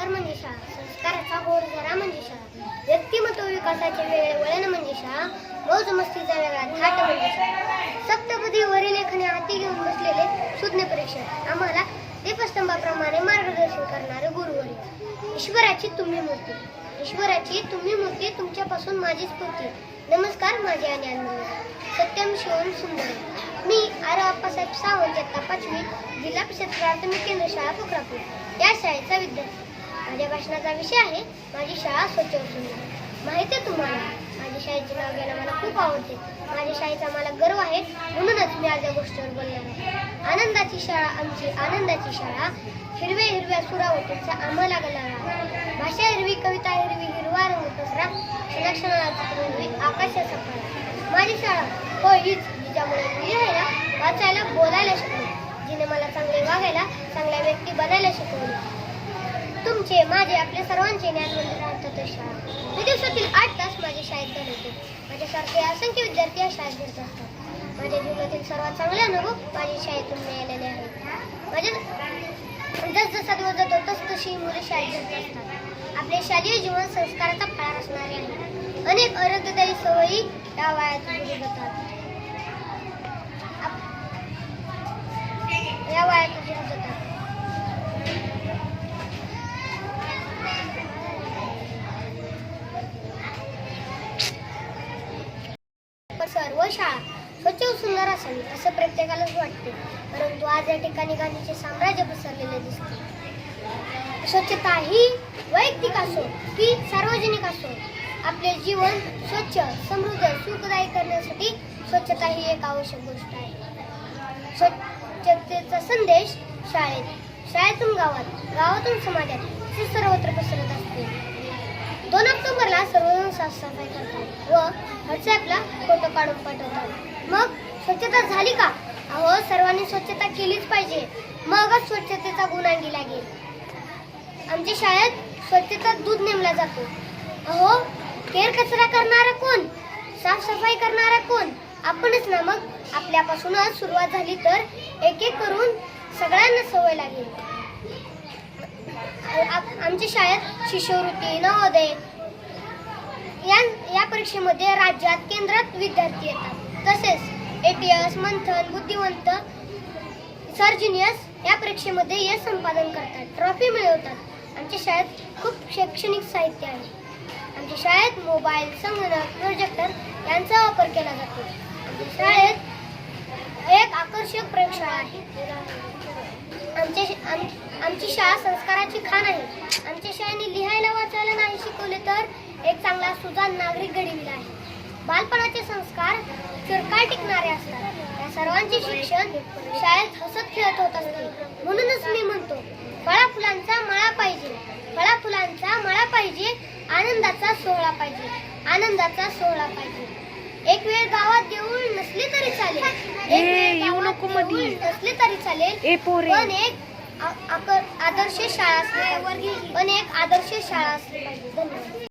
म्हणजे शाळा, संस्काराचा गोड जरा म्हणजे शाळा, व्यक्तिमत्व विकासाचे वेगळे वळण म्हणजे शाळा, मौज मस्तीचा वेगळा थाट म्हणजे शाळा. सप्तपदी वरील लेखने हाती घेऊन बसलेले सुज्ञ परीक्षक, आम्हाला दीपस्तंभाप्रमाणे मार्गदर्शन करणारे गुरुवर्य. ईश्वराची तुम्ही मूर्ती, ईश्वराची तुम्ही मूर्ती, तुमच्यापासून माझी स्फूर्ती. नमस्कार माझे ज्ञानमंदिर, सत्यम शिवम सुंदर. मी आर आप्पासाहेब सावंत, इयत्ता 5वी, जिल्हा परिषद प्राथमिक केंद्र शाळा पोखरापूर या शाळेचा विद्यार्थी. माझ्या भाषणाचा विषय आहे माझी शाळा स्वच्छ व सुंदर. माहिती आहे तुम्हाला, माझ्या शाळेचे नाव घ्यायला मला खूप आवडते. माझ्या शाळेचा मला गर्व आहे, म्हणूनच मी आज या गोष्टीवर बोलणार आहे. आनंदाची शाळा आमची, आनंदाची शाळा, हिरव्या हिरव्या सुरावटीचा आम्हाला गलाळा. भाषा हिरवी, कविता हिरवी, हिरवा रंग पसरा, क्षणाक्षणाला चित्र हिरवी, आकाशाचा पाळा. माझी शाळा हो हीच, जिच्यामुळे मी लिहायला, वाचायला, बोलायला शिकवले, जिने मला चांगले वागायला, चांगल्या व्यक्ती बनायला शिकवले. तुमचे, माझे, आपल्या सर्वांचे ज्ञानमंदिर राहतात शाळा. मी दिवसातील 8 तास माझ्या शाळेत घालवते. माझ्यासारखे असंख्य विद्यार्थी या शाळेत घडत असतात. माझ्या जीवनातील सर्वात चांगले अनुभव माझ्या शाळेतून मिळालेले आहेत. जसजसा दिवस जातो तसतशी मुले शाळेत घडत असतात. आपले शालेय जीवन संस्काराचा फळा असणारे आहे. अनेक आरोग्यदायी सवयी या वयात रुजू होतात. या वयात रुजू होतात. सर्व शाळा स्वच्छ व सुंदर असावी असं प्रत्येकालाच वाटते, परंतु आज या ठिकाणी घाणीचे साम्राज्य पसरलेले दिसते. स्वच्छता ही वैयक्तिक असो की सार्वजनिक असो, आपले जीवन स्वच्छ, समृद्ध, सुखदायी करण्यासाठी स्वच्छता ही एक आवश्यक गोष्ट आहे. स्वच्छतेचा संदेश शाळेत, शाळेतून गावात, गावातून समाजात असे सर्वत्र पसरत असते. 2 ऑक्टोबरला सर्वजण साफसफाई करतात व व्हॉट्सॲपला फोटो काढून पाठवतात. मग स्वच्छता झाली का? अहो, सर्वांनी स्वच्छता केलीच पाहिजे, मगच स्वच्छतेचा गुणांगी लागेल. आमच्या शाळेत स्वच्छता दूध नेमला जातो. अहो, केर कचरा करणारा कोण? साफसफाई करणारा कोण? आपणच ना. मग आपल्यापासूनच सुरुवात झाली तर एक एक करून सगळ्यांना सवय लागेल. आमच्या शाळेत शिष्यवृत्ती, नवोदय या परीक्षेमध्ये राज्यात, केंद्रात विद्यार्थी येतात. तसेच ATS, मंथन, बुद्धिवंत, सर्जिनियस या परीक्षेमध्ये यश संपादन करतात, ट्रॉफी मिळवतात. आमच्या शाळेत खूप शैक्षणिक साहित्य आहे. आमच्या शाळेत मोबाईल, संगणक, प्रोजेक्टर यांचा वापर केला जातो. आमच्या शाळेत एक आकर्षक प्रयोगशाळा आहे. आमची शाळा संस्काराची खाण आहे. आमच्या शाळेने लिहायला, वाचायला नाही शिकवले तर एक चांगला सुजाण नागरिक घडविला आहे. बालपणाचे संस्कार चिरकाल टिकणारे असतात. या सर्वांचे शिक्षण शाळेत हसत खेळत होत असते. म्हणूनच मी म्हणतो, फळा फुलांचा मळा पाहिजे, फळा फुलांचा मळा पाहिजे, आनंदाचा सोहळा पाहिजे, आनंदाचा सोहळा पाहिजे. एक वेळ गावात देऊळ नसले तरी चालेल, एक वेळ गावात देऊळ नसले तरी चालेल, पण एक आदर्श शाळा असली पाहिजे. धन्यवाद.